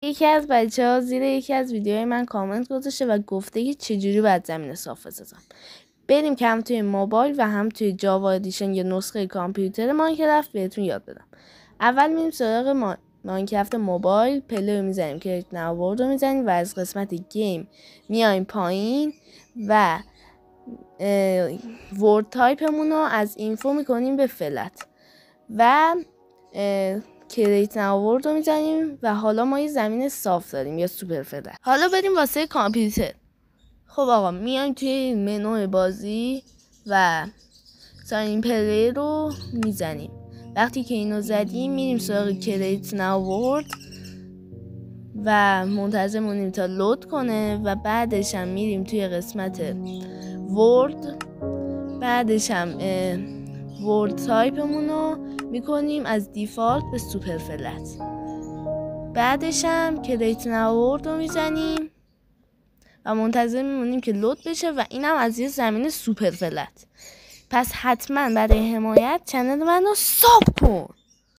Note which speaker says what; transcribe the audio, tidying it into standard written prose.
Speaker 1: یکی از بچه‌ها زیر یکی از ویدیوهای من کامنت گذاشته و گفته که چجوری باید زمین صاف بسازم. بریم که هم توی موبایل و هم توی جاوا ادیشن یا نسخه کامپیوتر ماینکرافت بهتون یاد بدم. اول میریم سراغ ماینکرافت موبایل، پلی رو میزنیم که ناورد رو میزنیم و از قسمت گیم میایم پایین و ورد تایپمون رو از اینفو میکنیم به فلت و کریت ناورد رو میزنیم و حالا ما یه زمین صاف داریم یا سوپر فلت. حالا بریم واسه کامپیوتر. خب آقا میایم توی منو بازی و ساین پلی رو میزنیم. وقتی که اینو زدیم میریم سراغ کریت ناورد و منتظر مونیم تا لود کنه و بعدش هم میریم توی قسمت ورد. بعدش هم ورد تایپمون رو میکنیم از دیفالت به سوپر فلت. بعدش هم کریت ناورد رو میزنیم و منتظر میمونیم که لود بشه و اینم از یه زمین سوپر فلت. پس حتما برای حمایت چنل منو ساب کن.